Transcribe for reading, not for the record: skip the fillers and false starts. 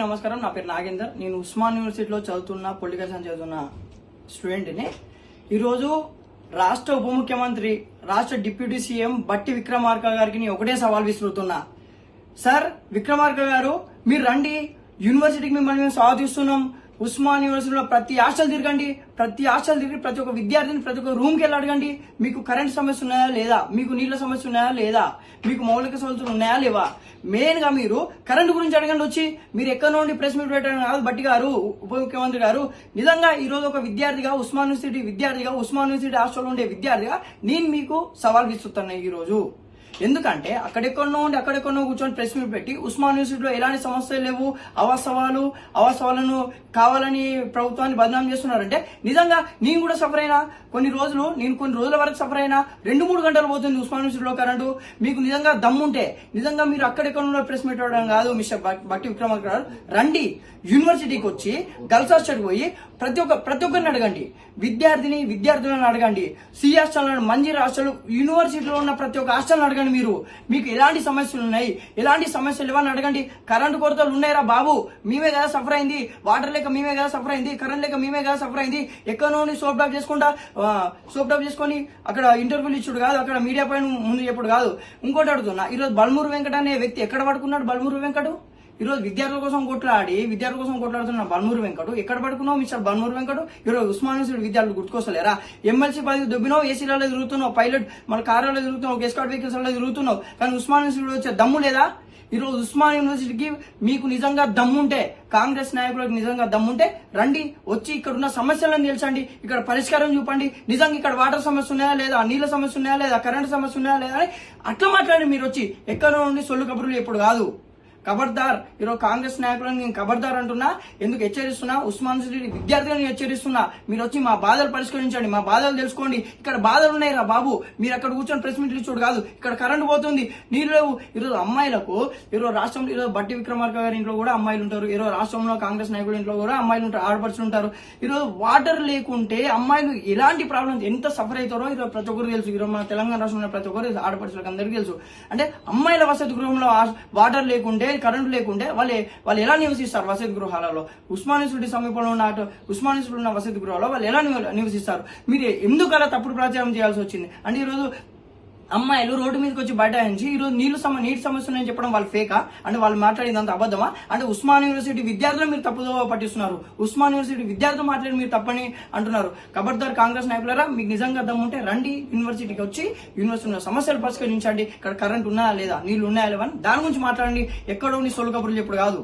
నమస్కారం, నా పేరు నాగేందర్. నేను ఉస్మాన్ యూనివర్సిటీలో చదువుతున్న పొలిటికల్ సైన్స్ చదువుతున్న స్టూడెంట్ని. ఈరోజు రాష్ట్ర ఉప ముఖ్యమంత్రి, రాష్ట్ర డిప్యూటీ సీఎం బట్టి విక్రమార్క గారికి ఒకటే సవాల్ విసురుతున్నా. సార్ విక్రమార్క గారు, మీరు రండి, యూనివర్సిటీకి మిమ్మల్ని మేము స్వాగతిస్తున్నాం. ఉస్మాన్ యూనివర్సిటీలో ప్రతి హాస్టల్ తిరగండి, ప్రతి ఒక్క విద్యార్థిని ప్రతి ఒక్క రూమ్కి వెళ్ళి అడగండి, మీకు కరెంట్ సమస్య ఉన్నాయా లేదా, మీకు నీళ్ల సమస్య ఉన్నాయా లేదా, మీకు మౌలిక సవలతులు ఉన్నాయా లేవా. మెయిన్ గా మీరు కరెంట్ గురించి అడగండి. వచ్చి మీరు ఎక్కడ నుండి ప్రెస్ మీట్ పెట్టడం కాదు. బట్టి గారు, ఉప ముఖ్యమంత్రి గారు, నిజంగా ఈ రోజు ఒక విద్యార్థిగా, ఉస్మాన్ యూనివర్సిటీ హాస్టల్లో ఉండే విద్యార్థిగా నేను మీకు సవాల్ విస్తున్నాను ఈ రోజు. ఎందుకంటే అక్కడెక్కడో కూర్చొని ప్రెస్ మీట్ పెట్టి ఉస్మాన్ యూనివర్సిటీలో ఎలాంటి సమస్యలు లేవు, అవాస్తవాలను కావాలని ప్రభుత్వాన్ని బదనాం చేస్తున్నారంటే, నిజంగా నేను కూడా సఫర్ అయినా కొన్ని రోజుల వరకు సఫర్ అయినా 2-3 గంటలు పోతుంది ఉస్మాన్ యూనివర్సిటీలో కరెంటు. మీకు నిజంగా దమ్ముంటే నిజంగా మీరు అక్కడెక్కడ ప్రెస్ మీట్ అవ్వడం కాదు. మిస్టర్ బట్టి విక్రమార్క గారు, రండి యూనివర్సిటీకి వచ్చి గర్ల్స్ హాస్టల్కి పోయి ప్రతి ఒక్కరిని అడగండి, విద్యార్థులను అడగండి, సి హాస్టల్, మంజీరా హాస్టల్, యూనివర్సిటీలో ఉన్న ప్రతి ఒక్క హాస్టల్ అడగండి. మీకు ఎలాంటి సమస్యలు ఉన్నాయి, ఎలాంటి సమస్యలు ఇవ్వని అడగండి. కరెంటు కొరతలు ఉన్నాయిరా బాబు, మేమే కదా సఫర్ అయింది. వాటర్ లేక మేమే కదా సఫర్ అయింది, కరెంట్ లేక మేమే కదా సఫర్ అయింది. ఎక్కడో సోప్ డాప్ చేసుకొని అక్కడ ఇంటర్వ్యూలు ఇచ్చుడు కాదు, అక్కడ మీడియా పైన ముందు చెప్పుడు కాదు. ఇంకోటి అడుగుతున్నా, ఈరోజు బల్మూరు వెంకట అనే వ్యక్తి ఎక్కడ పడుకున్నాడు? బల్మూరు వెంకట ఈరోజు విద్యార్థుల కోసం కొట్లాడుతున్న బల్మూరు వెంకట ఎక్కడ పడుకున్నావు? మిస్టర్ బల్మూరు వెంకట ఈరోజు ఉస్మాన్ యూనివర్సిటీ విద్యార్థులు గుర్తుకొస్తలేరా? ఎమ్మెల్సీ పదవి దొబ్బినావు, ఏసీలలో తిరుగుతున్నావు, పైలట్ మన కార్లలో తిరుగుతున్నావు, ఎస్కాట్ వెహికల్స్ లో తిరుగుతున్నావు, కానీ ఉస్మాన్ యూనివర్సిటీ వచ్చే దమ్ము లేదా? ఈరోజు ఉస్మాన్ యూనివర్సిటీకి మీకు నిజంగా దమ్ముంటే, కాంగ్రెస్ నాయకులకు నిజంగా దమ్ముంటే రండి, వచ్చి ఇక్కడ ఉన్న సమస్యలను తెలుసండి, ఇక్కడ పరిష్కారం చూపండి. నిజంగా ఇక్కడ వాటర్ సమస్య ఉన్నాయా లేదా, నీళ్ళ సమస్య ఉన్నాయా లేదా, కరెంట్ సమస్య ఉన్నాయా లేదా అని అట్లా మాట్లాడి మీరు వచ్చి ఎక్కడో నుండి సొల్లు కబుర్లు ఎప్పుడు కాదు. ఖబర్దార్. ఈరోజు కాంగ్రెస్ నాయకులను నేను ఖబర్దార్ అంటున్నా. ఎందుకు హెచ్చరిస్తున్నా? ఉస్మాన్ యూనివర్సిటీ విద్యార్థులను హెచ్చరిస్తున్నా. మీరు వచ్చి మా బాధలు పరిష్కరించండి, మా బాధలు తెలుసుకోండి. ఇక్కడ బాధలు ఉన్నాయి రా బాబు, మీరు అక్కడ కూర్చొని ప్రెస్ మీట్లు ఇచ్చుడు కాదు. ఇక్కడ కరెంట్ పోతుంది, నీళ్ళు లేవు. ఈరోజు అమ్మాయిలకు, ఈరోజు రాష్ట్రంలో ఈరోజు బట్టి విక్రమార్క గారి ఇంట్లో కూడా అమ్మాయిలు ఉంటారు, ఈరోజు రాష్ట్రంలో కాంగ్రెస్ నాయకుల ఇంట్లో కూడా అమ్మాయిలు ఉంటారు, ఆడపడుచులు ఉంటారు. ఈరోజు వాటర్ లేకుంటే అమ్మాయిలు ఎలాంటి ప్రాబ్లమ్స్, ఎంత సఫర్ అవుతారో ఈరోజు ప్రతి ఒక్కరు తెలుసు. ఈరోజు మన తెలంగాణ రాష్ట్రంలో ప్రతి ఒక్కరు ఆడపడుచులకు అందరికీ తెలుసు. అంటే అమ్మాయిల వసతి గృహంలో వాటర్ లేకుంటే, కరెంటు లేకుంటే వాళ్ళు ఎలా నివసిస్తారు వసతి గృహాలలో? ఉస్మాన్ యూనివర్సిటీ సమీపంలో ఉన్న ఉస్మాన్ యూనివర్సిటీ ఉన్న వసతి గృహాల్లో వాళ్ళు ఎలా నివసిస్తారు? మీరు ఎందుకు అలా తప్పుడు ప్రచారం చేయాల్సి వచ్చింది? అంటే ఈరోజు అమ్మాయిలు రోడ్డు మీదకి వచ్చి బైఠాయించి ఈరోజు నీటి సమస్య ఉన్నాయని చెప్పడం వాళ్ళు ఫేకా? అంటే వాళ్ళు మాట్లాడిందంత అబద్ధమా? అంటే ఉస్మాన్ యూనివర్సిటీ విద్యార్థులు మీరు తప్పుదో పట్టిస్తున్నారు, ఉస్మాన్ యూనివర్సిటీ విద్యార్థులు మాట్లాడి మీరు తప్పని అంటున్నారు. ఖబర్దార్ కాంగ్రెస్ నాయకులారా, మీకు నిజంగా దమ్ముంటే రండి యూనివర్సిటీకి వచ్చి యూనివర్సిటీలో సమస్యలు పరిష్కరించండి. ఇక్కడ కరెంట్ ఉన్నాయా లేదా, నీళ్లు ఉన్నాయా లేవా, దాని గురించి మాట్లాడండి. ఎక్కడో సొల్లు కబుర్లు చెప్పుడు కాదు.